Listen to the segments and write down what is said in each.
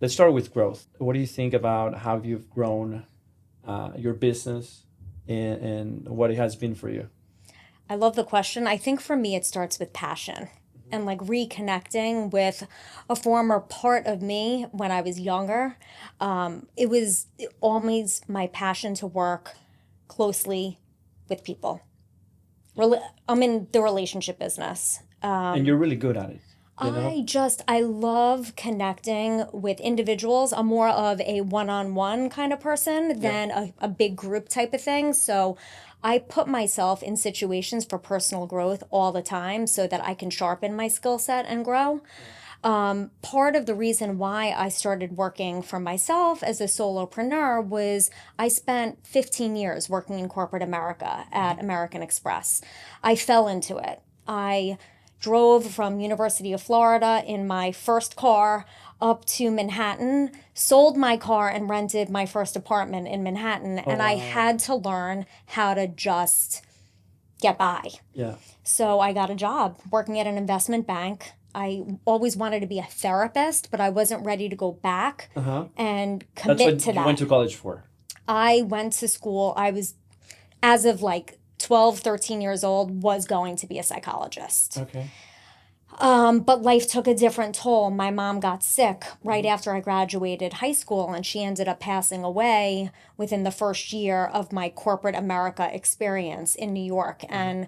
let's start with growth. What do you think about how you've grown your business and what it has been for you? I love the question. I think for me, it starts with passion and like reconnecting with a former part of me when I was younger. It was always my passion to work closely with people. I'm in the relationship business. And you're really good at it, you know? I love connecting with individuals. I'm more of a one-on-one kind of person Yeah. than a big group type of thing. So I put myself in situations for personal growth all the time so that I can sharpen my skill set and grow. Part of the reason why I started working for myself as a solopreneur was I spent 15 years working in corporate America at American Express. I fell into it. I drove from University of Florida in my first car up to Manhattan, sold my car and rented my first apartment in Manhattan, Oh, and I wow. had to learn how to just get by. Yeah. So I got a job working at an investment bank. I always wanted to be a therapist, but I wasn't ready to go back Uh-huh. and That's commit to what you went that. to college for. I went to school. I was, as of like 12, 13 years old, was going to be a psychologist. Okay. But life took a different toll. My mom got sick right Hmm. after I graduated high school, and she ended up passing away within the first year of my corporate America experience in New York. Hmm. And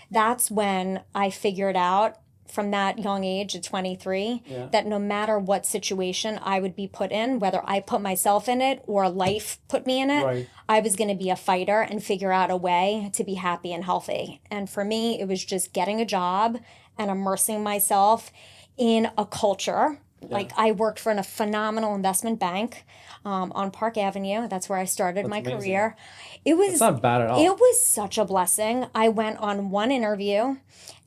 that's when I figured out from that young age at 23 Yeah. that no matter what situation I would be put in, whether I put myself in it or life put me in it, Right. I was going to be a fighter and figure out a way to be happy and healthy. And for me, it was just getting a job and immersing myself in a culture. Yeah. Like I worked for a phenomenal investment bank on Park Avenue. That's where I started That's my amazing. career. It That's was not bad at it all. was such a blessing. I went on one interview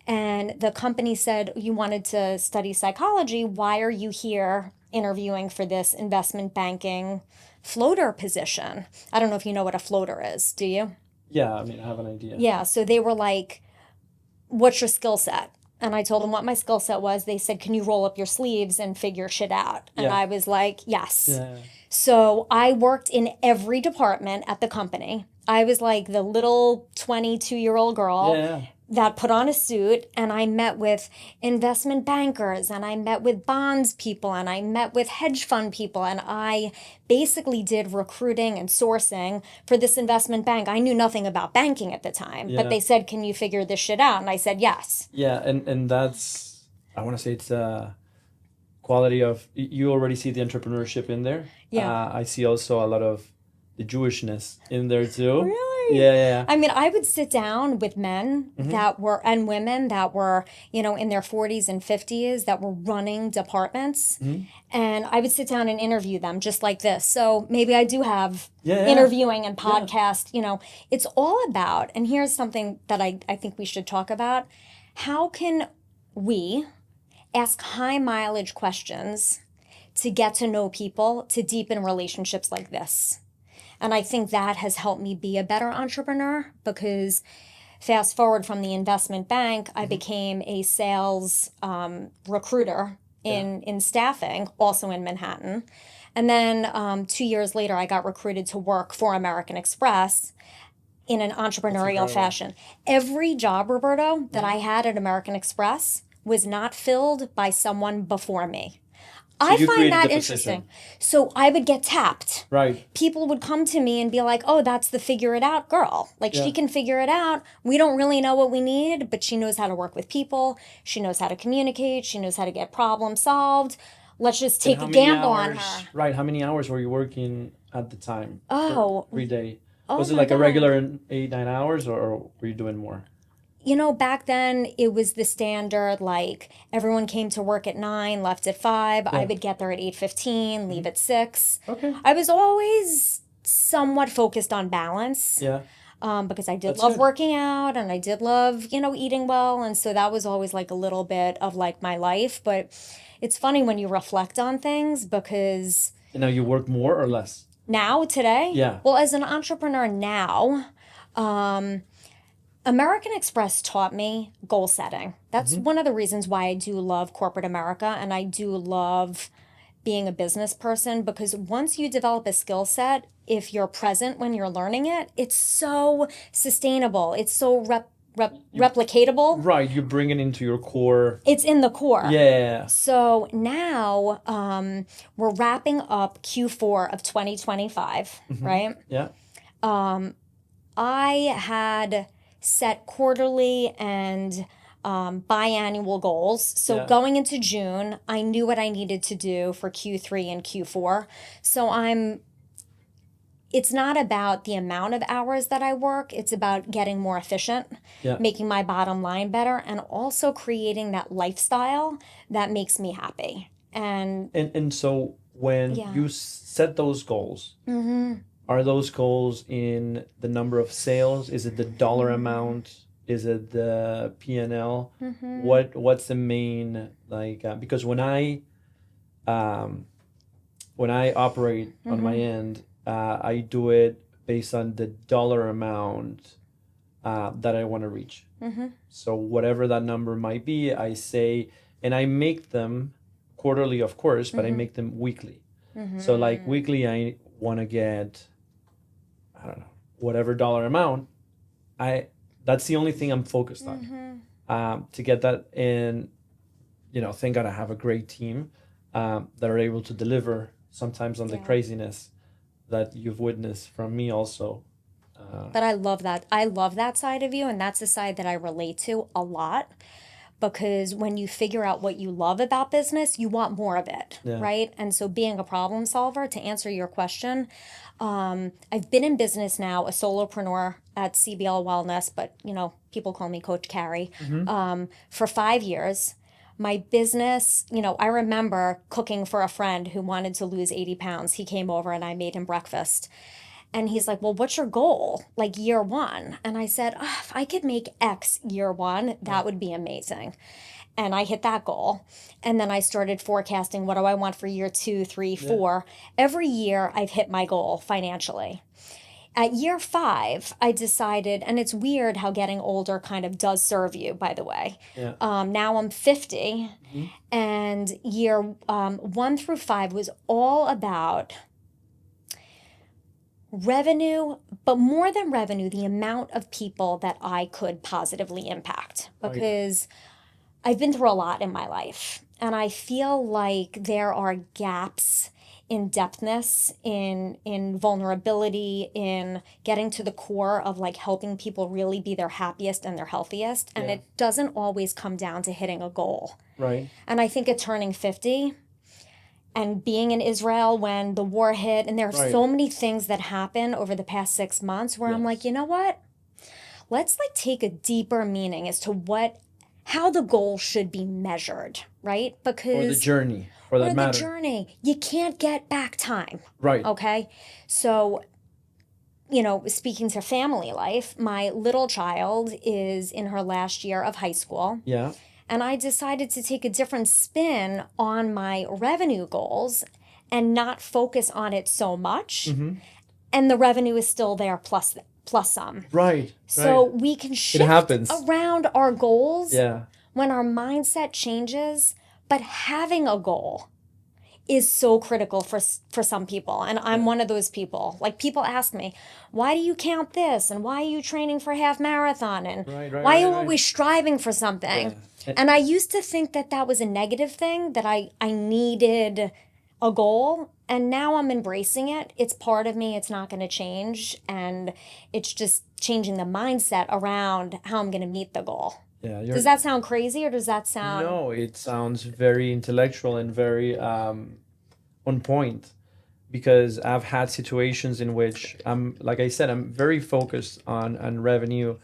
and the company said, "You wanted to study psychology. Why are you here interviewing for this investment banking floater position?" I don't know if you know what a floater is. Do you? Yeah, I mean, I have an idea. Yeah. So they were like, "What's your skill set?" And I told them what my skill set was. They said, "Can you roll up your sleeves and figure shit out?" And Yeah. I was like, "Yes." Yeah. So I worked in every department at the company. I was like the little 22-year-old girl Yeah. that put on a suit, and I met with investment bankers and I met with bonds people and I met with hedge fund people, and I basically did recruiting and sourcing for this investment bank. I knew nothing about banking at the time, but Yeah. they said, "Can you figure this shit out?" And I said, "Yes." Yeah. And that's, I want to say it's quality of, you already see the entrepreneurship in there. Yeah. I see also a lot of the Jewishness in there too. Really? Yeah. Yeah. I mean, I would sit down with men Yeah. Hmm. that were, and women that were, in their 40s and 50s that were running departments. Hmm. And I would sit down and interview them just like this. So maybe I do have Yeah. Yeah. interviewing and Yeah. podcast. It's all about, and here's something that I think we should talk about. How can we ask high mileage questions to get to know people, to deepen relationships like this? And I think that has helped me be a better entrepreneur because fast forward from the investment bank, I Hmm. became a sales recruiter Yeah. in staffing, also in Manhattan. And then 2 years later, I got recruited to work for American Express in an That's entrepreneurial incredible. fashion. Every job, Roberto, that Hmm. I had at American Express was not filled by someone before me. So I you find created the that interesting. position. So I would get tapped. Right. People would come to me and be like, "Oh, that's the figure it out girl. Like, she Yeah. can figure it out. We don't really know what we need, but she knows how to work with people. She knows how to communicate. She knows how to get problems solved. Let's just And take how a many gamble on hours, her." right? How many hours were you working at the time Oh, every day? oh Was it my like a God. regular 8, 9 hours, or were you doing more? Back then it was the standard, like everyone came to work at 9, left at 5. I Yeah. would get there at 8:15, leave Hmm. at 6. Okay. I was always somewhat focused on balance. Yeah. Because I did That's love good. working out and I did love, eating well. And so that was always like a little bit of like my life. But it's funny when you reflect on things because And now you work more or less? now, today, Yeah. well, as an entrepreneur now, um, American Express taught me goal setting. That's Hmm. one of the reasons why I do love corporate America and I do love being a business person, because once you develop a skill set, if you're present when you're learning it, it's so sustainable. It's so replicatable. Right, you bring it into your core. It's in the core. Yeah. So now we're wrapping up Q4 of 2025, right? Yeah. I had set quarterly and biannual goals. So Yeah. going into June, I knew what I needed to do for Q3 and Q4. So it's not about the amount of hours that I work. It's about getting more efficient, Yeah. making my bottom line better, and also creating that lifestyle that makes me happy. And so when Yeah. you set those goals, are those goals in the number of sales? Is it the dollar amount? Is it the P&L? What's the main, like, because when I operate on my end, I do it based on the dollar amount that I want to reach. So whatever that number might be, I say, and I make them quarterly, of course, but I make them weekly. So like weekly, I want to get, I don't know, whatever dollar amount. That's the only thing I'm focused on, to get that. And thank God I have a great team that are able to deliver sometimes on the craziness that you've witnessed from me also. But I love that. I love that side of you, and that's the side that I relate to a lot. Because when you figure out what you love about business, you want more of it, right? And so being a problem solver, to answer your question, I've been in business now, a solopreneur at CBL Wellness, but people call me Coach Carrie, for 5 years. My business, I remember cooking for a friend who wanted to lose 80 pounds. He came over and I made him breakfast. And he's like, well, what's your goal? Like year one? And I said, if I could make X year one, that would be amazing. And I hit that goal. And then I started forecasting, what do I want for year 2, 3, 4? Every year I've hit my goal financially. At year 5, I decided, and it's weird how getting older kind of does serve you, by the way. Yeah. Now I'm 50, and year 1 through 5 was all about revenue, but more than revenue, the amount of people that I could positively impact. Because I've been through a lot in my life, and I feel like there are gaps in depthness, in vulnerability, in getting to the core of like helping people really be their happiest and their healthiest. And it doesn't always come down to hitting a goal. Right. And I think at turning 50 and being in Israel when the war hit, and there are so many things that happen over the past 6 months where I'm like, you know what? Let's like take a deeper meaning as to how the goal should be measured, right? Because Or the journey, for that matter. the journey, you can't get back time. Right. Okay. So, speaking to family life, my little child is in her last year of high school. Yeah. And I decided to take a different spin on my revenue goals and not focus on it so much. And the revenue is still there plus some. Right. So we can shift around our goals when our mindset changes. But having a goal is so critical for some people. And I'm one of those people. Like, people ask me, why do you count this? And why are you training for half marathon? And why are you always striving for something? And I used to think that was a negative thing, that I needed a goal. And now I'm embracing it. It's part of me. It's not going to change. And it's just changing the mindset around how I'm going to meet the goal. Yeah. Does that sound crazy, or does that sound... No, it sounds very intellectual and very on point, because I've had situations in which like I said, I'm very focused on revenue,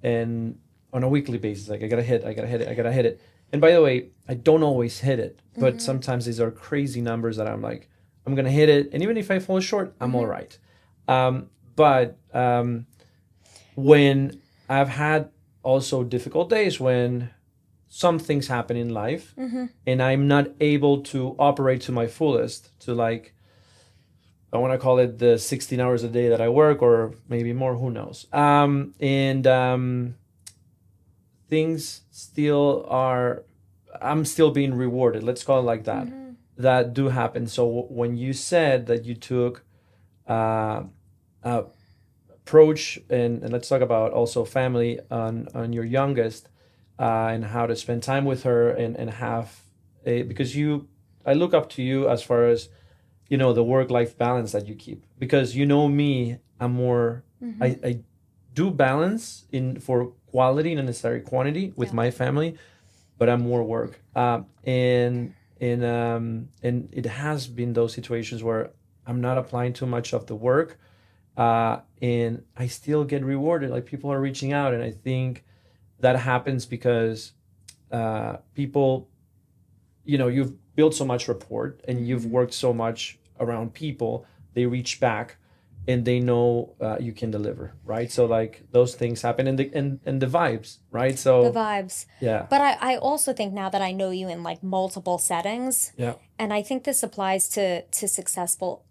and on a weekly basis, like I gotta hit it. And by the way, I don't always hit it, but sometimes these are crazy numbers that I'm like, I'm gonna hit it, and even if I fall short, I'm all right. But when I've had also difficult days, when some things happen in life and I'm not able to operate to my fullest, to like, I want to call it the 16 hours a day that I work, or maybe more, who knows. Things still are, I'm still being rewarded. Let's call it like that. that do happen. So when you said that you took uh, approach, and let's talk about also family on your youngest, and how to spend time with her, and have a, because you, I look up to you as far as, the work life balance that you keep, because me, I'm more, I do balance in for quality, not necessarily quantity, with Yeah. my family, but I'm more work. And it has been those situations where I'm not applying too much of the work, and I still get rewarded. Like, people are reaching out, and I think that happens because people, you've built so much rapport, and you've worked so much around people. They reach back, and they know you can deliver, right? So, like, those things happen, and the vibes, right? The So vibes. yeah, But I also think now that I know you in like multiple settings, yeah, and I think this applies to successful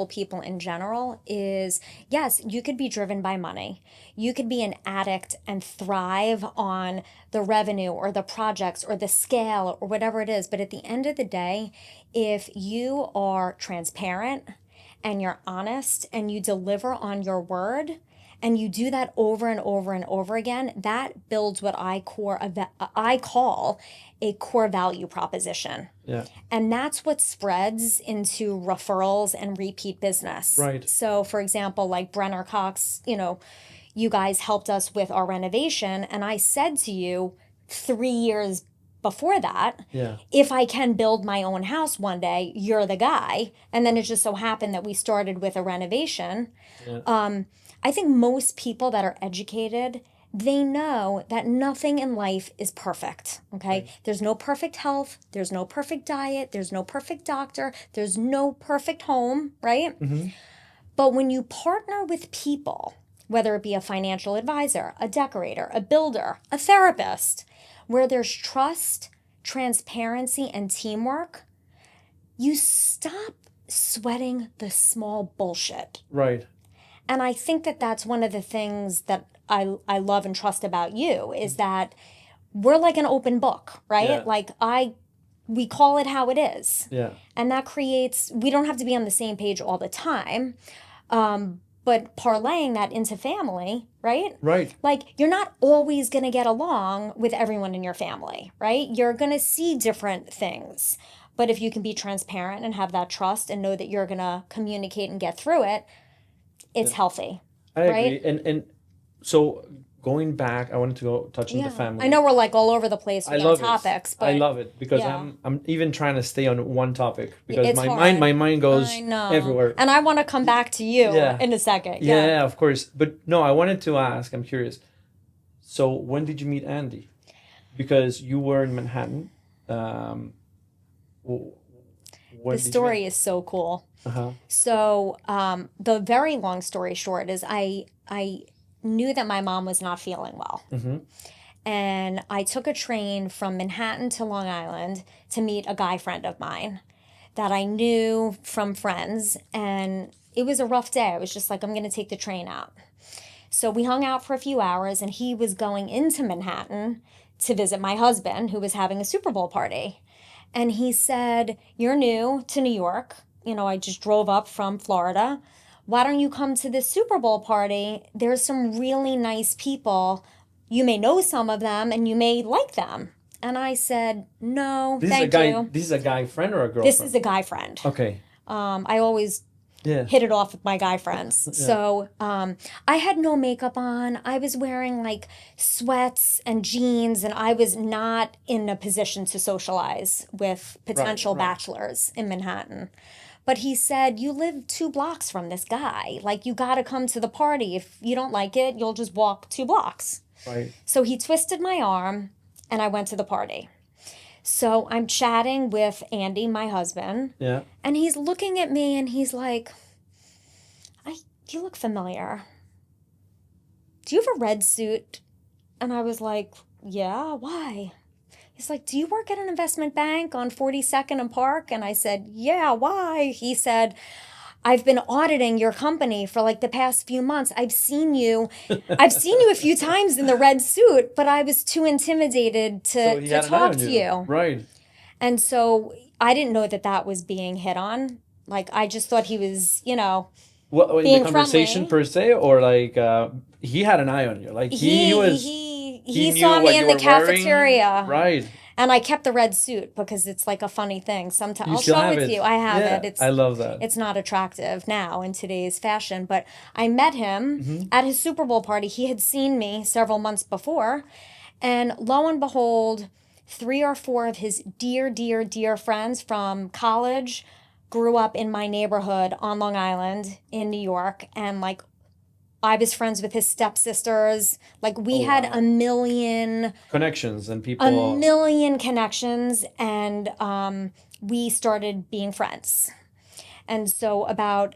people in general, is yes, you could be driven by money. You could be an addict and thrive on the revenue or the projects or the scale or whatever it is. But at the end of the day, if you are transparent and you're honest and you deliver on your word, and you do that over and over and over again, that builds what I call a core value proposition. yeah, And that's what spreads into referrals and repeat business. right, So, for example, like Brenner Cox, you guys helped us with our renovation. And I said to you 3 years before that, yeah, if I can build my own house one day, you're the guy. And then it just so happened that we started with a renovation. yeah, I think most people that are educated, they know that nothing in life is perfect. Okay. right, There's no perfect health. There's no perfect diet. There's no perfect doctor. There's no perfect home. Right. mm-hmm, But when you partner with people, whether it be a financial advisor, a decorator, a builder, a therapist, where there's trust, transparency, and teamwork, you stop sweating the small bullshit. right, And I think that that's one of the things that I love and trust about you, is that we're like an open book, right? yeah, Like we call it how it is. yeah, And that creates, we don't have to be on the same page all the time. But parlaying that into family, right? right, Like, you're not always going to get along with everyone in your family, right? You're going to see different things. But if you can be transparent and have that trust and know that you're going to communicate and get through it, it's yeah. healthy, I agree. right? And so, going back, I wanted to go touch on the Yeah. family. I know we're like all over the place I with our love topics, it. I but love it because yeah. I'm even trying to stay on one topic, because It's my hard. mind goes I know. everywhere. And I want to come back to you Yeah. in a second. Yeah, Yeah. yeah, of course. But no, I wanted to ask, I'm curious. So, when did you meet Andy? Because you were in Manhattan. W- when The did you story meet? is so cool. Uh-huh. So, the very long story short is I knew that my mom was not feeling well. Mm-hmm. And I took a train from Manhattan to Long Island to meet a guy friend of mine that I knew from friends. And it was a rough day. I was just like, I'm going to take the train out. So we hung out for a few hours, and he was going into Manhattan to visit my husband, who was having a Super Bowl party. And he said, "You're new to New York. I just drove up from Florida. Why don't you come to this Super Bowl party? There's some really nice people. You may know some of them and you may like them." And I said, "No, This is a thank guy. you." This is a guy friend or a girlfriend? This is a guy friend. Okay. I always Yeah. hit it off with my guy friends. So I had no makeup on. I was wearing like sweats and jeans, and I was not in a position to socialize with potential right. bachelors in Manhattan. But he said, "You live 2 blocks from this guy. Like, you got to come to the party. If you don't like it, you'll just walk 2 blocks." Right. So he twisted my arm, and I went to the party. So I'm chatting with Andy, my husband, Yeah. and he's looking at me and he's like, "You look familiar. Do you have a red suit?" And I was like, "Yeah, why?" He's like, "Do you work at an investment bank on 42nd and Park?" And I said, "Yeah, why?" He said, "I've been auditing your company for like the past few months. I've seen you a few times in the red suit, but I was too intimidated So to he had an eye talk on to you. you." Right. And so I didn't know that that was being hit on. Like, I just thought he was, What in the being conversation friendly. per se, or like he had an eye on you, like he He knew saw what me you in the were wearing, cafeteria, right? and I kept the red suit because it's like a funny thing. Sometimes You I'll still show have it to it, you. I have it. yeah. I love that. It's not attractive now in today's fashion, but I met him Hmm. at his Super Bowl party. He had seen me several months before, and lo and behold, three or four of his dear, dear, dear friends from college grew up in my neighborhood on Long Island in New York, and like I was friends with his stepsisters. Like we Oh had wow, connections and a people. million connections, and we started being friends. And so, about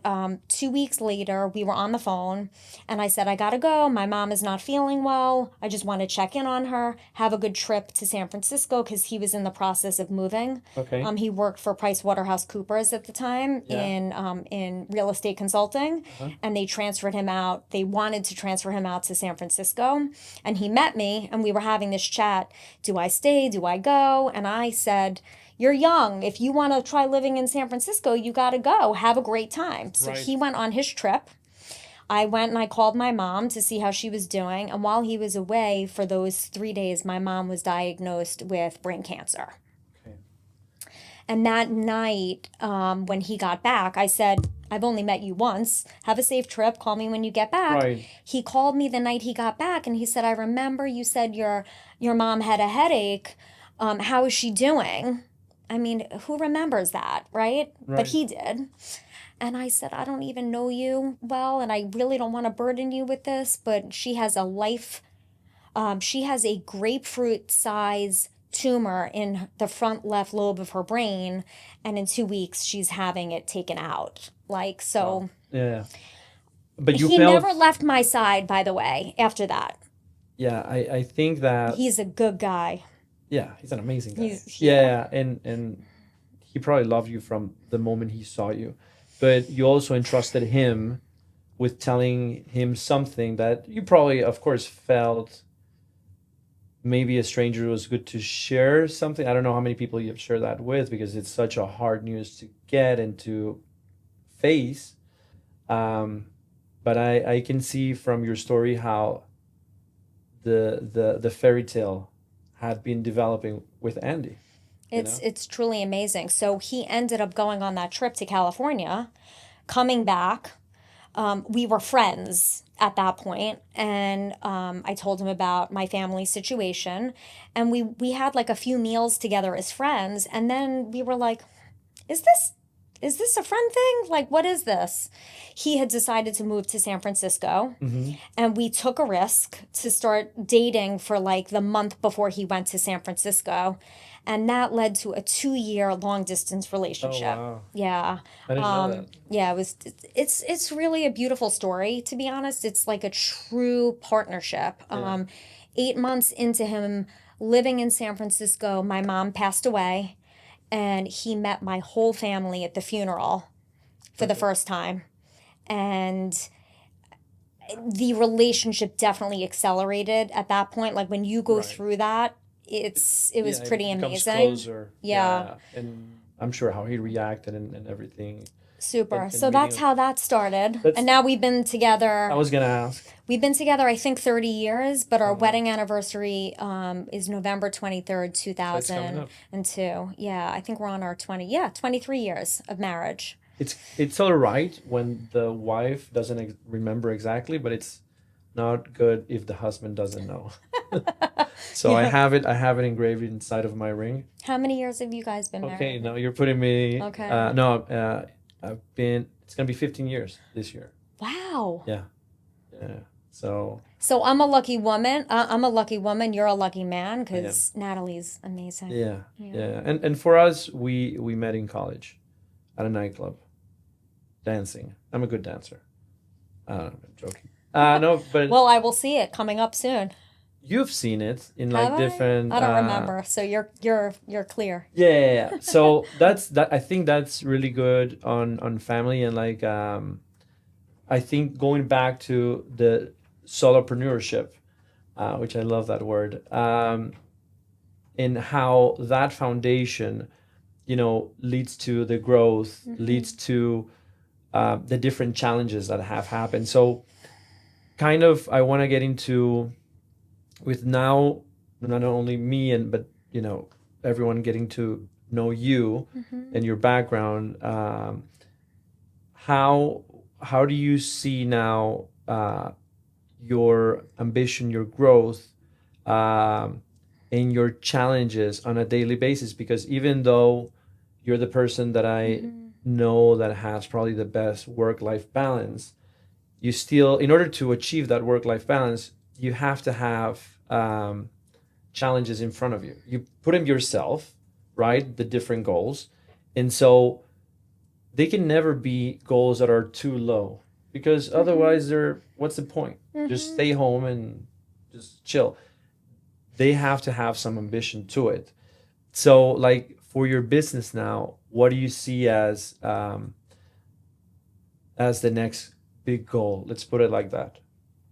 2 weeks later, we were on the phone, and I said, I gotta go. My mom is not feeling well. I just want to check in on her, have a good trip to San Francisco because he was in the process of moving. Okay, He worked for PricewaterhouseCoopers at the time yeah. in real estate consulting, Uh-huh. and they transferred him out. They wanted to transfer him out to San Francisco, and he met me, and we were having this chat. Do I stay? Do I go? And I said, you're young. If you want to try living in San Francisco, you got to go. Have a great time. So Right. he went on his trip. I went and I called my mom to see how she was doing. And while he was away for those 3 days, my mom was diagnosed with brain cancer. Okay. And that night, when he got back, I said, I've only met you once. Have a safe trip. Call me when you get back. Right. He called me the night he got back and he said, I remember you said your mom had a headache. How is she doing? I mean, who remembers that, right? But Right. he did. And I said, I don't even know you well, and I really don't want to burden you with this, but she has a grapefruit size tumor in the front left lobe of her brain, and in 2 weeks she's having it taken out. Like, Wow. so Yeah. But you he never felt, left my side, by the way, after that. yeah. I think that, He's a good guy. yeah, he's an amazing guy. Yeah. Yeah, and he probably loved you from the moment he saw you, but you also entrusted him with telling him something that you probably, of course, felt maybe a stranger was good to share something. I don't know how many people you've shared that with because it's such a hard news to get and to face. Um, but I can see from your story how the fairy tale had been developing with Andy, you know? It's truly amazing. So he ended up going on that trip to California, coming back. We were friends at that point, and I told him about my family situation, and we had like a few meals together as friends, and then we were like, "Is this is this a friend thing? Like, what is this?" He had decided to move to San Francisco, Hmm. and we took a risk to start dating for like the month before he went to San Francisco. And that led to a 2 year long distance Oh relationship. wow, Yeah. I didn't know that. Yeah, it's really a beautiful story, to be honest. It's like a true partnership. Yeah. 8 months into him living in San Francisco, my mom passed away, and he met my whole family at the funeral for the Okay. first time. And the relationship definitely accelerated at that point. Like when you go Right. through that, it was Yeah, pretty it becomes amazing. closer. Yeah, Yeah, and I'm sure how he reacted and everything, super. and So meeting that's him. how that started. And That's now we've been I together. was gonna ask. We've been together, I think, 30 years, but our Oh wow, wedding anniversary is November 23rd, so it's coming up. 2002. Yeah, I think we're on our 23 years of marriage. It's all right when the wife doesn't remember exactly, but it's not good if the husband doesn't know. So Yeah. I have it engraved inside of my ring. How many years have you guys been Okay, married? now you're putting me. Okay. No, I've been. It's gonna be 15 years this year. Wow. Yeah, yeah. So So I'm a lucky woman. I'm a lucky woman. You're a lucky man I am. because Natalie's amazing. Yeah, Yeah. yeah. And for us, we met in college, at a nightclub, dancing. I'm a good dancer. I'm joking. No, but Well, I will see it coming up soon. you've seen it in Have like I? different. I don't remember. So you're clear. Yeah, yeah, yeah. So that's that. I think that's really good on family and like I think going back to the solopreneurship, which I love that word, in how that foundation leads to the growth, leads to the different challenges that have happened. So kind of I want to get into with now not only me but everyone getting to know you and your background. How do you see now your ambition, your growth, um, and your challenges on a daily basis? Because even though you're the person that I know that has probably the best work-life balance, you still, in order to achieve that work-life balance, you have to have challenges in front of you. You put them yourself, right? The different goals. And so they can never be goals that are too low, because otherwise what's the point? Just stay home and just chill. They have to have some ambition to it. So like for your business now, what do you see as the next big goal? Let's put it like that.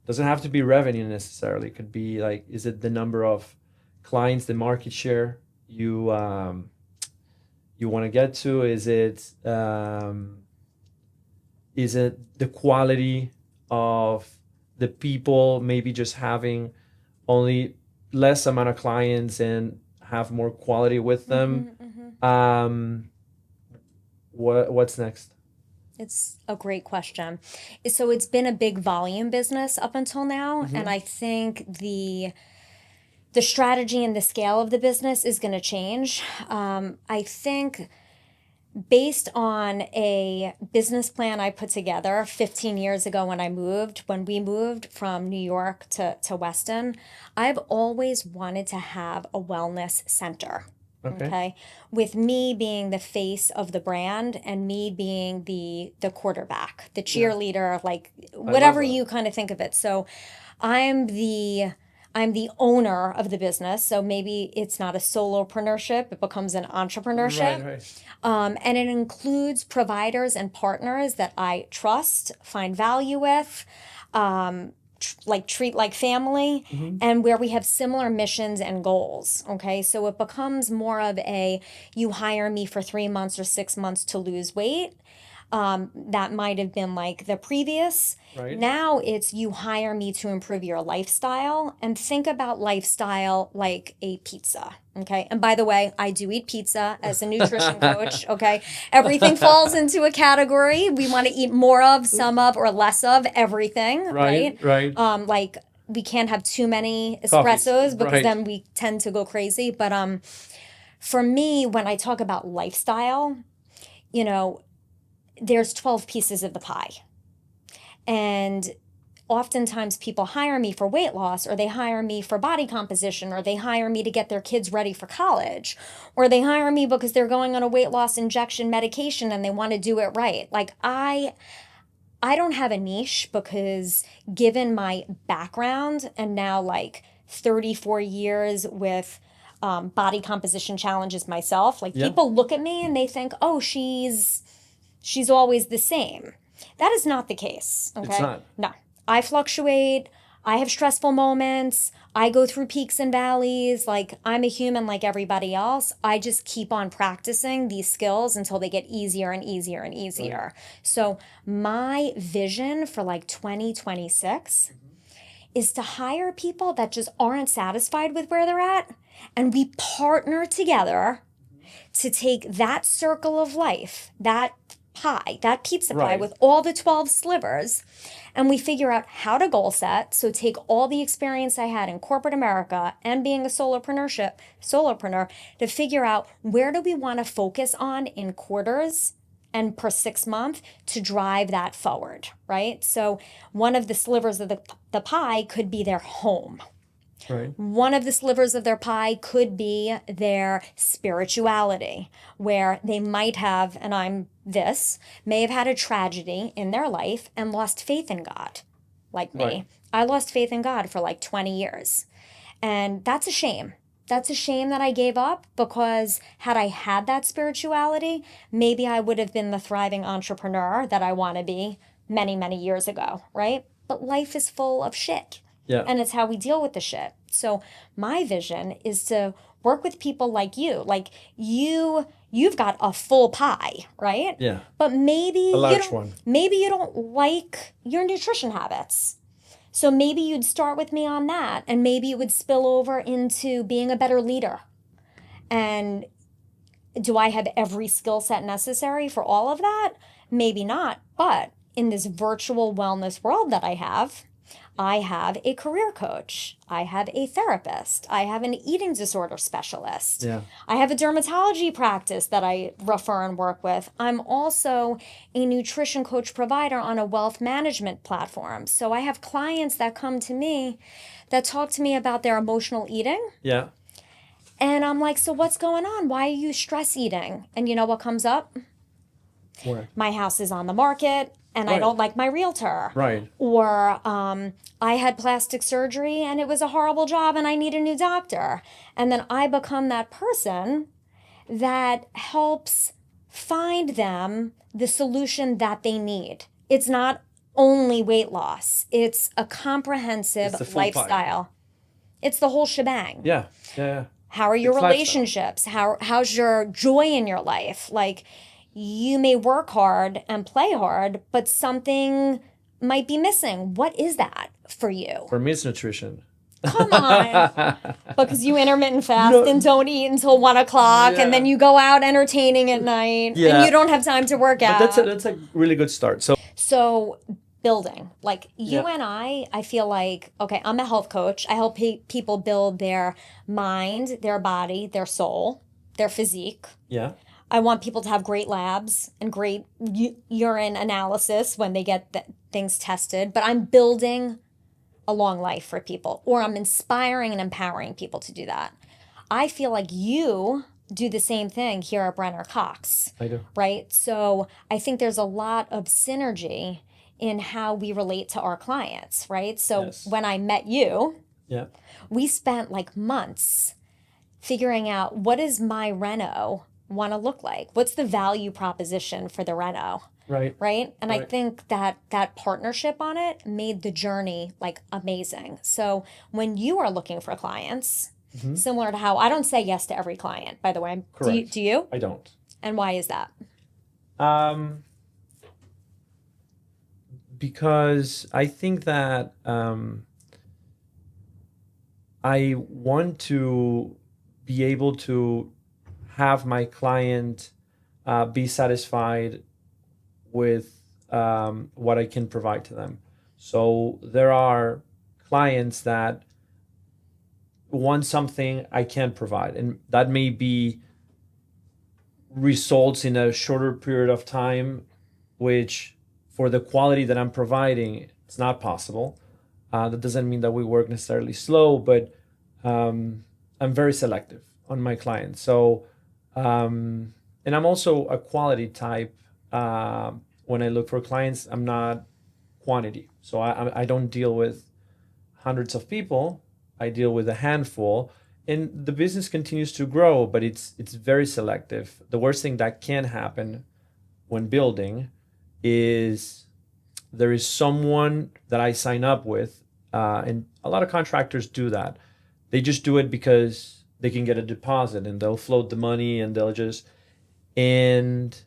Doesn't have to be revenue necessarily. It could be like, is it the number of clients, the market share you want to get to? Is it the quality of the people? Maybe just having only less amount of clients and have more quality with them. What's next? It's a great question. So it's been a big volume business up until now, and I think the strategy and the scale of the business is going to change. I think based on a business plan I put together 15 years ago when we moved from New York to Weston, I've always wanted to have a wellness center. Okay. With me being the face of the brand and me being the quarterback, the cheerleader, like whatever you kind of think of it. So I'm the owner of the business. So maybe it's not a solopreneurship, it becomes an entrepreneurship. Right. And it includes providers and partners that I trust, find value with, treat like family, and where we have similar missions and goals. Okay, so it becomes more of you hire me for 3 months or 6 months to lose weight. That might have been like the previous. Right. Now it's you hire me to improve your lifestyle, and think about lifestyle like a pizza. Okay. And by the way, I do eat pizza as a nutrition coach. Okay. Everything falls into a category. We want to eat more of, some of, or less of everything. Right. Right. Like we can't have too many Coffees. espressos because Right. then we tend to go crazy. But for me, when I talk about lifestyle, there's 12 pieces of the pie. And oftentimes people hire me for weight loss, or they hire me for body composition, or they hire me to get their kids ready for college, or they hire me because they're going on a weight loss injection medication and they want to do it right. Like I don't have a niche, because given my background and now like 34 years with body composition challenges myself, like people look at me and they think, oh, she's always the same. That is not the case. Okay. It's not. No. I fluctuate. I have stressful moments. I go through peaks and valleys. Like I'm a human like everybody else. I just keep on practicing these skills until they get easier and easier and easier. Right. So my vision for like 2026 is to hire people that just aren't satisfied with where they're at, and we partner together to take that circle of life, that pie, that pizza pie with all the 12 slivers, and we figure out how to goal set. So take all the experience I had in corporate America and being a solopreneur to figure out where do we want to focus on in quarters and per 6 month to drive that forward, right? So one of the slivers of the pie could be their home. Right. One of the slivers of their pie could be their spirituality, where they might have, and may have had a tragedy in their life and lost faith in God, like me. Right. I lost faith in God for like 20 years. And that's a shame. That's a shame that I gave up, because had I had that spirituality, maybe I would have been the thriving entrepreneur that I want to be many, many years ago, right? But life is full of shit. Yeah. And it's how we deal with the shit. So my vision is to work with people like you. Like you you've got a full pie, right? Yeah. But maybe A large one. maybe you don't like your nutrition habits. So maybe you'd start with me on that, and maybe it would spill over into being a better leader. And do I have every skill set necessary for all of that? Maybe not. But in this virtual wellness world that I have a career coach. I have a therapist. I have an eating disorder specialist. Yeah. I have a dermatology practice that I refer and work with. I'm also a nutrition coach provider on a wealth management platform. So I have clients that come to me that talk to me about their emotional eating. Yeah. And I'm like, so what's going on? Why are you stress eating? And you know what comes up? What? My house is on the market and I Right. don't like my realtor. Right. Or I had plastic surgery and it was a horrible job and I need a new doctor. And then I become that person that helps find them the solution that they need. It's not only weight loss, it's a comprehensive It's the full pie. lifestyle. It's the whole shebang. Yeah. Yeah. How are your It's lifestyle. relationships? How's your joy in your life? Like, you may work hard and play hard, but something might be missing. What is that for you? For me, it's nutrition. Come on. Because you intermittent fast No. and don't eat until 1 o'clock, and then Yeah. you go out entertaining at night, Yeah. and you don't have time to work out. But that's a really good start. So building, like you Yeah. and I feel like, okay, I'm a health coach. I help people build their mind, their body, their soul, their physique. Yeah. I want people to have great labs and great urine analysis when they get things tested. But I'm building a long life for people, or I'm inspiring and empowering people to do that. I feel like you do the same thing here at Brenner Cox. I do. Right? So I think there's a lot of synergy in how we relate to our clients, right? So Yes. when I met you, Yeah. we spent like months figuring out, what does my reno want to look like? What's the value proposition for the reno? Right. Right? And I Right. think that partnership on it made the journey like amazing. So when you are looking for clients, similar to how I don't say yes to every client, by the way. Correct. Do you? I don't. And why is that? Because I think that I want to be able to have my client be satisfied with what I can provide to them. So there are clients that want something I can't provide, and that may be results in a shorter period of time, which for the quality that I'm providing, it's not possible. That doesn't mean that we work necessarily slow, but I'm very selective on my clients. So, and I'm also a quality type. When I look for clients, I'm not quantity. So I don't deal with hundreds of people. I deal with a handful, and the business continues to grow, but it's very selective. The worst thing that can happen when building is there is someone that I sign up with, and a lot of contractors do that. They just do it because they can get a deposit and they'll float the money and they'll just, and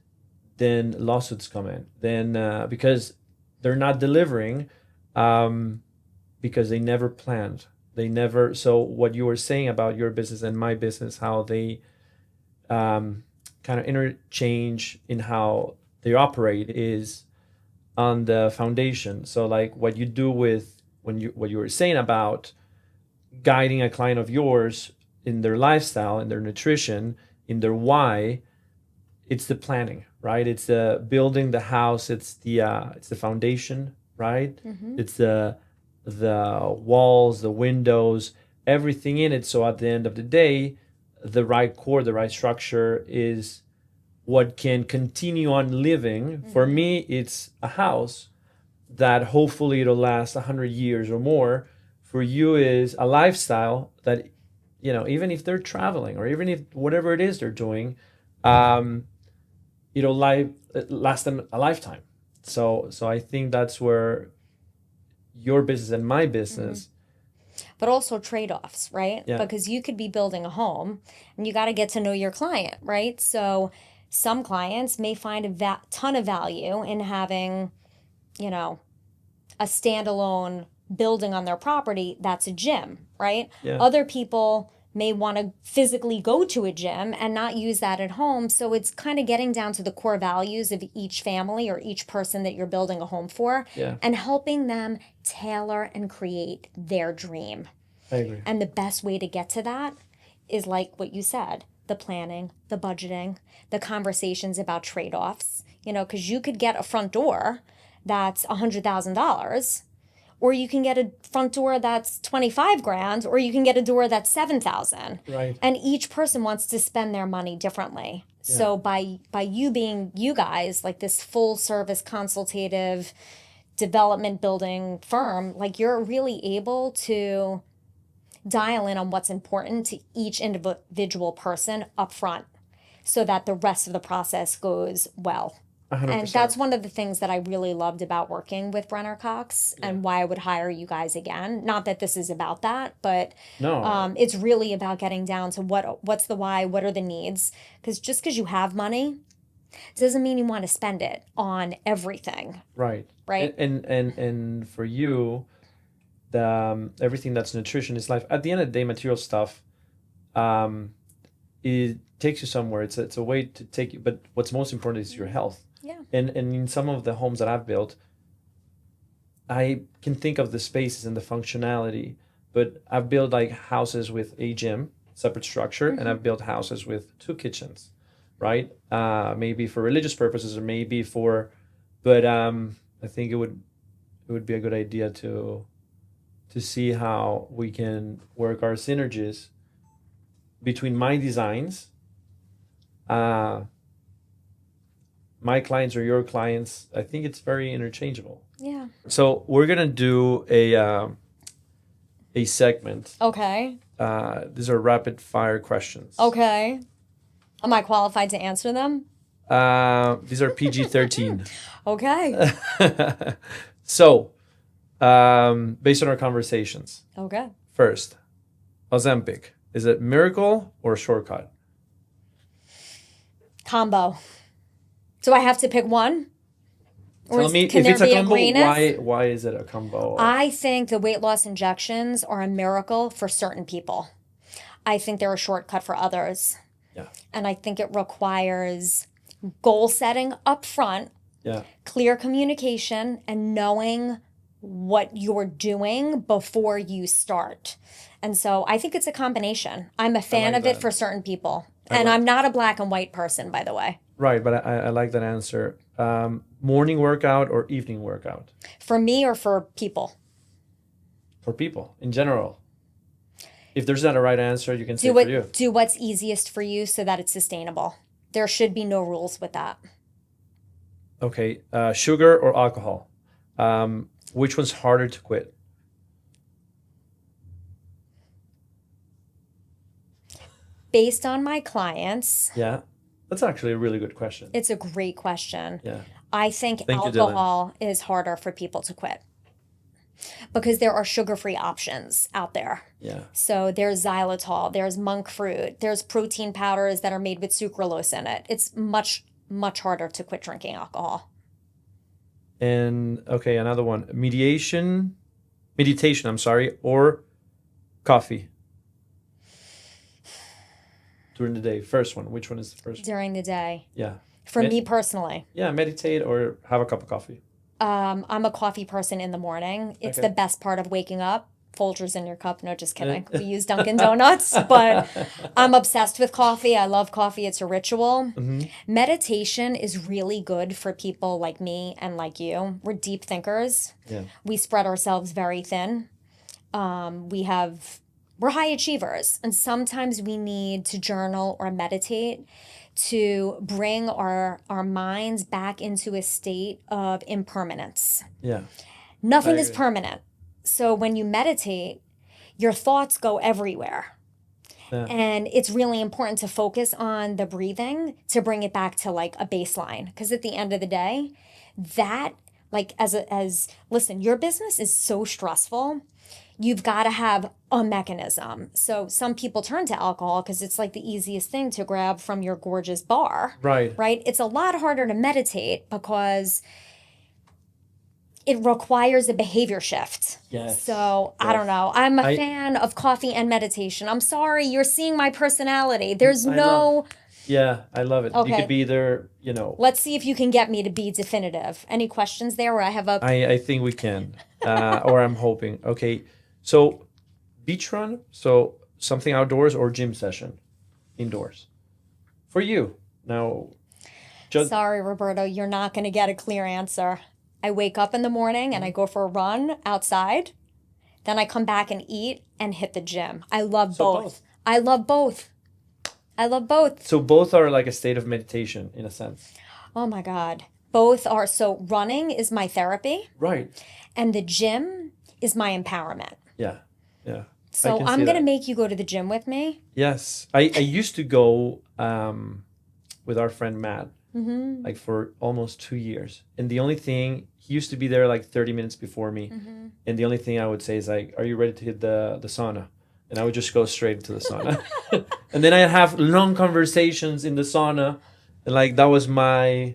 then lawsuits come in. Then because they're not delivering, because they never planned. They never. So what you were saying about your business and my business, how they kind of interchange in how they operate is on the foundation. So like what you do with what you were saying about guiding a client of yours in their lifestyle, in their nutrition, in their why, it's the planning, right? It's the building the house. It's the foundation, right? Mm-hmm. It's the walls, the windows, everything in it. So at the end of the day, the right core, the right structure is what can continue on living. Mm-hmm. For me, it's a house that hopefully it'll last 100 years or more. For you is a lifestyle that, even if they're traveling or even if whatever it is they're doing, it'll last them a lifetime. So I think that's where your business and my business but also trade-offs, right? Yeah. Because you could be building a home and you got to get to know your client, right? So some clients may find a ton of value in having, you know, a standalone building on their property that's a gym, right? Yeah. Other people may want to physically go to a gym and not use that at home. So it's kind of getting down to the core values of each family or each person that you're building a home for, Yeah. and helping them tailor and create their dream. I agree. And the best way to get to that is like what you said, the planning, the budgeting, the conversations about trade-offs, you know, because you could get a front door that's $100,000, or you can get a front door that's 25 grand, or you can get a door that's 7,000. Right. And each person wants to spend their money differently. Yeah. So by you being you guys, like this full service consultative development building firm, like you're really able to dial in on what's important to each individual person up front so that the rest of the process goes well. 100%. And that's one of the things that I really loved about working with Brenner Cox and why I would hire you guys again. Not that this is about that, but No. it's really about getting down to what's the why, what are the needs. Because just because you have money doesn't mean you want to spend it on everything. Right. Right. And for you, the everything that's nutrition is life. At the end of the day, material stuff, it takes you somewhere. It's a way to take you. But what's most important is your health. Yeah. And in some of the homes that I've built, I can think of the spaces and the functionality. But I've built like houses with a gym, separate structure, and I've built houses with 2 kitchens, right? Maybe for religious purposes or maybe for, but I think it would be a good idea to see how we can work our synergies between my designs, my clients or your clients. I think it's very interchangeable. Yeah. So we're gonna do a segment. Okay. These are rapid fire questions. Okay. Am I qualified to answer them? These are PG-13. Okay. So, based on our conversations, Okay. first, Ozempic, is it miracle or shortcut? Combo. Do I have to pick one? Tell me can if there it's a be combo. grayness? Why is it a combo? I think the weight loss injections are a miracle for certain people. I think they're a shortcut for others. Yeah. And I think it requires goal setting up front, Yeah. clear communication, and knowing what you're doing before you start. And so I think it's a combination. I'm a fan like of it that. for certain people. And I'm not a black and white person, by the way. Right, but I like that answer. Morning workout or evening workout? For me or for people? For people, in general. If there's not a right answer, you can say for you. Do what's easiest for you so that it's sustainable. There should be no rules with that. Okay, sugar or alcohol? Which one's harder to quit? Based on my clients, Yeah, that's actually a really good question. it's a great question. Yeah. I think Thank you, Dylan. alcohol is harder for people to quit because there are sugar-free options out there. Yeah. So there's xylitol, there's monk fruit, there's protein powders that are made with sucralose in it. It's much, much harder to quit drinking alcohol. And okay, another one. Meditation, or coffee during the day. First one. Which one is the first one? During the day. Yeah. For me personally. Yeah, meditate or have a cup of coffee. I'm a coffee person in the morning. It's Okay. the best part of waking up. Folgers in your cup. No, just kidding. We use Dunkin' Donuts, but I'm obsessed with coffee. I love coffee. It's a ritual. Meditation is really good for people like me and like you. We're deep thinkers. Yeah. We spread ourselves very thin. We're high achievers, and sometimes we need to journal or meditate to bring our minds back into a state of impermanence. Yeah. Nothing I is agree. permanent. So when you meditate, your thoughts go everywhere. Yeah. And it's really important to focus on the breathing to bring it back to like a baseline. Because at the end of the day, that like listen, your business is so stressful. you've got to have a mechanism. So some people turn to alcohol because it's like the easiest thing to grab from your gorgeous bar. Right. Right? It's a lot harder to meditate because it requires a behavior shift. Yes. So I Yes. don't know. I'm a fan of coffee and meditation. I'm sorry, you're seeing my personality. There's I no. Yeah, I love it. You Okay. could be either, Let's see if you can get me to be definitive. Any questions there where I have a. I think we can, or I'm hoping. Okay, so beach run, so something outdoors or gym session, indoors, for you now. Just Sorry, Roberto, you're not going to get a clear answer. I wake up in the morning and I go for a run outside. Then I come back and eat and hit the gym. I love So both. both. I love both. I love both. So both are like a state of meditation in a sense. Oh my God. Both are. So running is my therapy Right. and the gym is my empowerment. Yeah. Yeah. So can I'm see going to that. make you go to the gym with me. Yes, I used to go with our friend Matt, like for almost 2 years, and the only thing he used to be there like 30 minutes before me, and the only thing I would say is like, "Are you ready to hit the sauna?" And I would just go straight into the sauna, and then I'd have long conversations in the sauna, and like that was my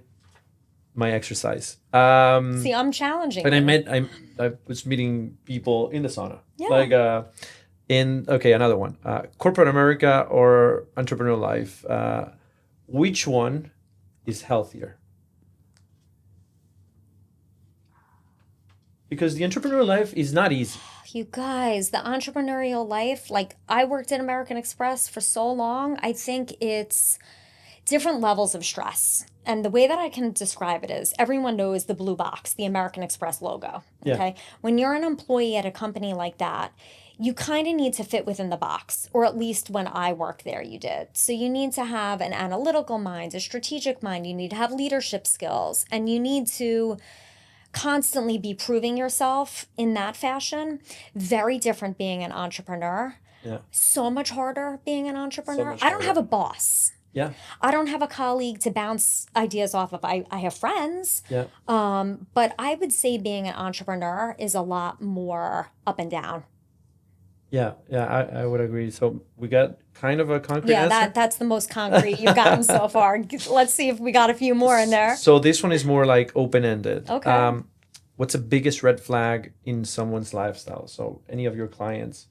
exercise. See, I'm challenging And you. I was meeting people in the sauna, Yeah. like another one, corporate America or entrepreneur life. Which one is healthier? Because the entrepreneur life is not easy. You guys, the entrepreneurial life, like I worked at American Express for so long, I think it's different levels of stress. And the way that I can describe it is everyone knows the blue box, the American Express logo. Yeah. Okay. When you're an employee at a company like that, you kind of need to fit within the box, or at least when I worked there, you did. So you need to have an analytical mind, a strategic mind, you need to have leadership skills, and you need to constantly be proving yourself in that fashion. Very different being an entrepreneur. Yeah. So much harder being an entrepreneur. much I don't harder. have a boss. Yeah. I don't have a colleague to bounce ideas off of. I have friends. Yeah. But I would say being an entrepreneur is a lot more up and down. Yeah. Yeah. I would agree. So we got kind of a concrete Yeah, answer. that's the most concrete you've gotten so far. Let's see if we got a few more in there. So this one is more like open-ended. Okay. What's the biggest red flag in someone's lifestyle? So any of your clients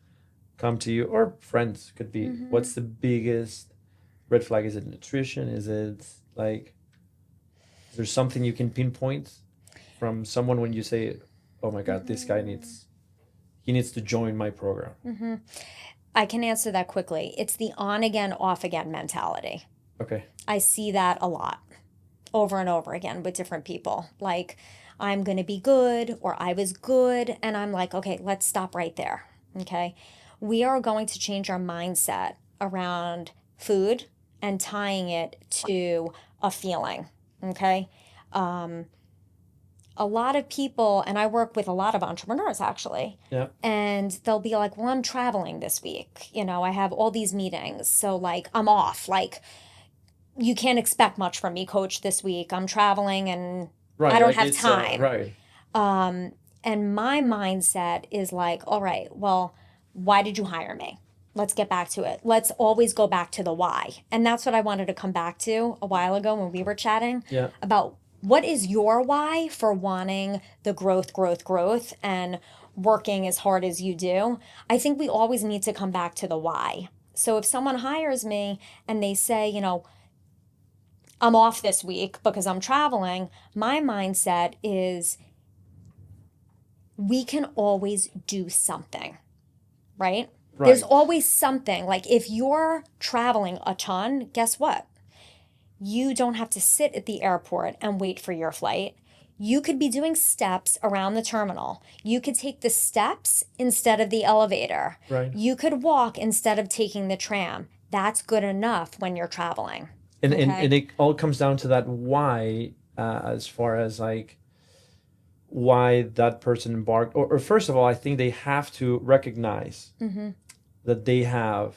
come to you, or friends could be. What's the biggest red flag? Is it nutrition? Is it like, is there something you can pinpoint from someone when you say, "Oh my God, this guy needs to join my program"? I can answer that quickly. It's the on again, off again mentality. Okay. I see that a lot over and over again with different people. Like, I'm going to be good, or I was good. And I'm like, okay, let's stop right there. Okay. We are going to change our mindset around food and tying it to a feeling. Okay. A lot of people, and I work with a lot of entrepreneurs actually, Yeah. and they'll be like, well, I'm traveling this week. I have all these meetings. So, like, I'm off. Like, you can't expect much from me, coach, this week. I'm traveling and Right. I don't like have it's, time. Right. And my mindset is like, all right, well, why did you hire me? Let's get back to it. Let's always go back to the why. And that's what I wanted to come back to a while ago when we were chatting Yeah. about what is your why for wanting the growth, and working as hard as you do. I think we always need to come back to the why. So if someone hires me and they say, I'm off this week because I'm traveling, my mindset is we can always do something, right? Right. There's always something. Like, if you're traveling a ton, guess what? You don't have to sit at the airport and wait for your flight. You could be doing steps around the terminal. You could take the steps instead of the elevator. Right. You could walk instead of taking the tram. That's good enough when you're traveling. And Okay. and it all comes down to that why, as far as like why that person embarked. Or first of all, I think they have to recognize that they have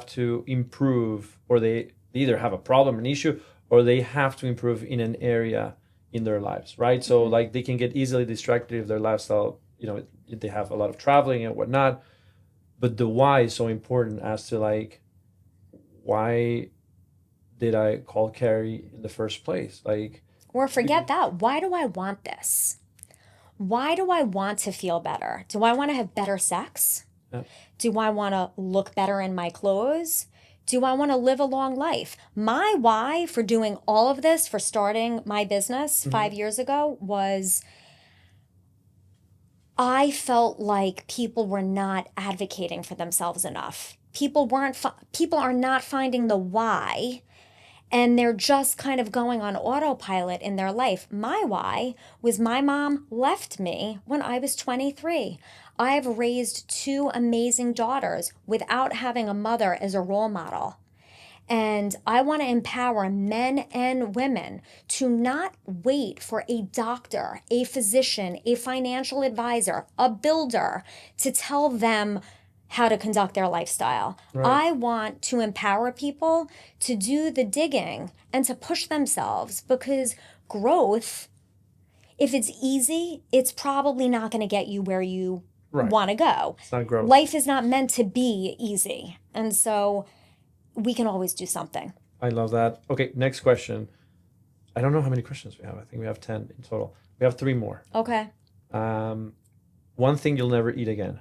to improve, or they either have a problem, an issue, or they have to improve in an area in their lives, right? So like they can get easily distracted if their lifestyle they have a lot of traveling and whatnot. But the why is so important as to like, why did I call Carrie in the first place? Like, Or forget that. Why do I want this? Why do I want to feel better? Do I want to have better sex? yeah, Do I want to look better in my clothes? Do I want to live a long life? My why for doing all of this, for starting my business 5 years ago, was I felt like people were not advocating for themselves enough. People are not finding the why, and they're just kind of going on autopilot in their life. My why was my mom left me when I was 23. I've raised two amazing daughters without having a mother as a role model. And I want to empower men and women to not wait for a doctor, a physician, a financial advisor, a builder to tell them how to conduct their lifestyle. right. I want to empower people to do the digging and to push themselves, because growth, if it's easy, it's probably not going to get you where you Right. want to go. It's not growth. Life is not meant to be easy. And so we can always do something. I love that. Okay, next question. I don't know how many questions we have. I think we have 10 in total. We have 3 more. Okay. One thing you'll never eat again.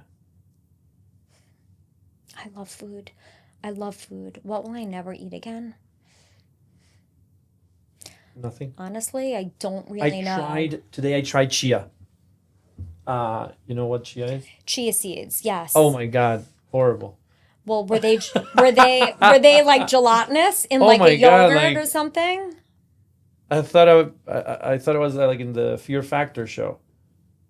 I love food. I love food. What will I never eat again? Nothing. Honestly, I don't really know. Today I tried chia. You know what chia is? Chia seeds, yes. Oh my God, horrible. Well, were they like gelatinous in like my a God, yogurt like- or something? I thought I thought it was like in the Fear Factor show.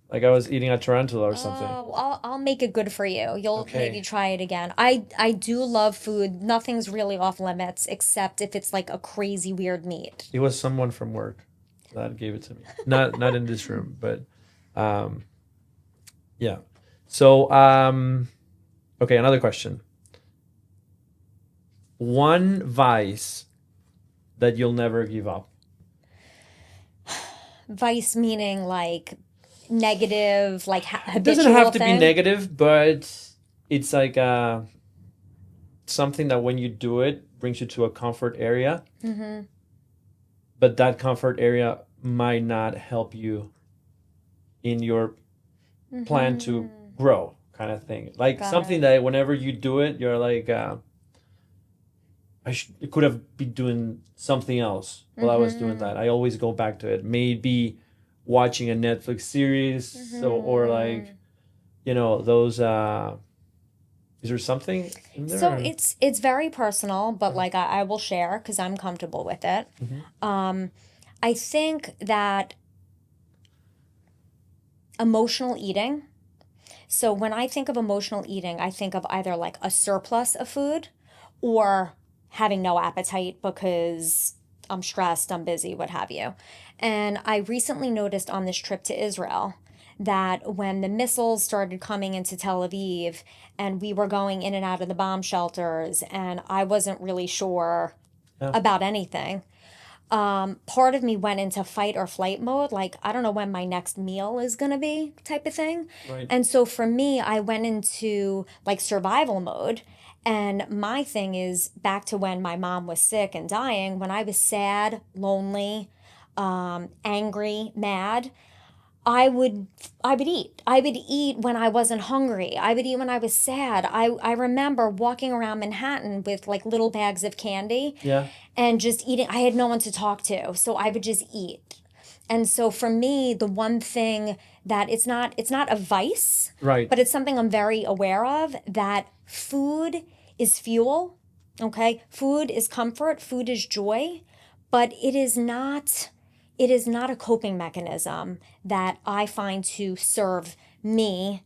Like I was eating a tarantula or something. Oh, I'll make it good for you. You'll Okay. maybe try it again. I do love food. Nothing's really off limits except if it's like a crazy weird meat. It was someone from work that gave it to me. Not in this room, but yeah. So okay, another question. One vice that you'll never give up. Vice meaning like negative, like It habitual doesn't have to thing. be negative, but it's like something that when you do it brings you to a comfort area. Mm-hmm. But that comfort area might not help you in your plan to grow, kind of thing. Like Got something it. that whenever you do it, you're like, I could have been doing something else while I was doing that. I always go back to it. Maybe watching a Netflix series, so or like, those. Is there something in there? So or- it's very personal, but like I will share because I'm comfortable with it. I think that emotional eating. So when I think of emotional eating, I think of either like a surplus of food or having no appetite because I'm stressed, I'm busy, what have you. And I recently noticed on this trip to Israel that when the missiles started coming into Tel Aviv and we were going in and out of the bomb shelters and I wasn't really sure about anything, part of me went into fight or flight mode, like I don't know when my next meal is gonna be type of thing. Right. And so for me, I went into like survival mode. And my thing is back to when my mom was sick and dying, when I was sad, lonely, angry, mad, I would eat. I would eat when I wasn't hungry. I would eat when I was sad. I remember walking around Manhattan with like little bags of candy Yeah. and just eating. I had no one to talk to, so I would just eat. And so for me, the one thing that it's not a vice, Right. but it's something I'm very aware of, that food is fuel, okay? Food is comfort, food is joy, but it is not a coping mechanism that I find to serve me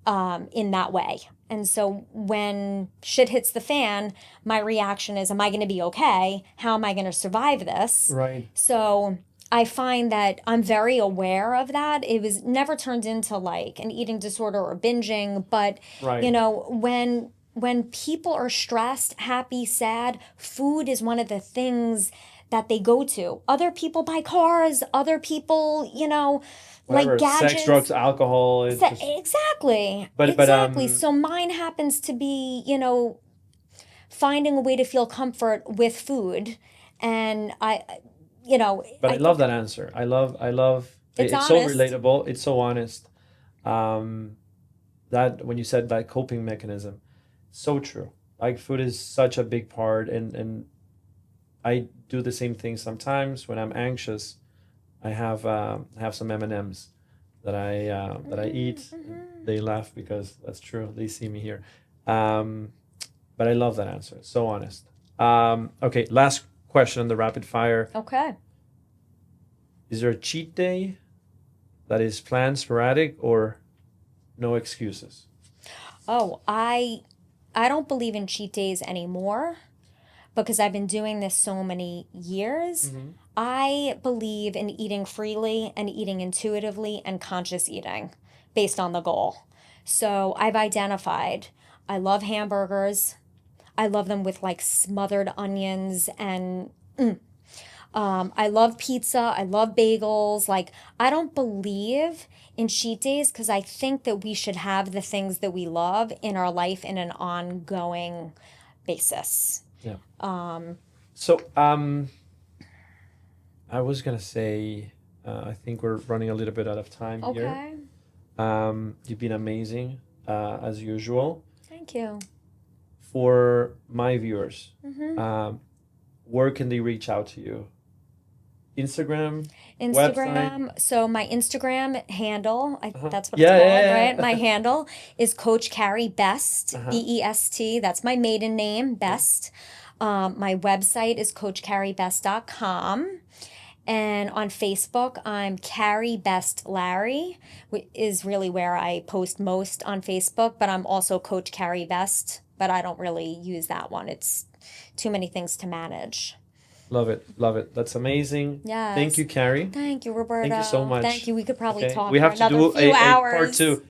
in that way. And so when shit hits the fan, my reaction is, am I going to be okay? How am I going to survive this? Right. So I find that I'm very aware of that. It was never turned into like an eating disorder or binging, but Right. when people are stressed, happy, sad, food is one of the things that they go to. Other people buy cars, other people, whatever, sex, gadgets. drugs, alcohol. It's just, Exactly. but Exactly. So mine happens to be, finding a way to feel comfort with food. And but I I love think that answer. I love it's it's so honest. relatable. It's so honest. Um, that when you said that coping mechanism, so true. Like food is such a big part, and I do the same thing sometimes when I'm anxious. I have some M&Ms that I eat. And Mm-hmm. they laugh because that's true. They see me here. Um, but I love that answer. So honest. Okay, last question on the rapid fire. Okay. Is there a cheat day that is planned, sporadic, or no excuses? Oh, I don't believe in cheat days anymore because I've been doing this so many years. Mm-hmm. I believe in eating freely and eating intuitively and conscious eating based on the goal. So I've identified I love hamburgers. I love them with like smothered onions and I love pizza. I love bagels. Like, I don't believe in cheat days because I think that we should have the things that we love in our life in an ongoing basis. Yeah. So I was gonna say, I think we're running a little bit out of time here. Okay. You've been amazing, as usual. Thank you. For my viewers, Mm-hmm. where can they reach out to you? Instagram, website. Instagram. So my Instagram handle, Uh-huh. that's what it's Yeah, called, yeah, right? My yeah. handle is Coach Carrie Best, Uh-huh. BEST. That's my maiden name, Best. My website is coachcarriebest.com. And on Facebook, I'm Carrie Best Larry, is really where I post most on Facebook, but I'm also Coach Carrie Best, but I don't really use that one. It's too many things to manage. Love it, love it. That's amazing. Thank Yes. you, Carrie. Thank you, Thank you so Roberto. Thank much. you. We could probably Okay, talk we for have to another do few a part hours. two.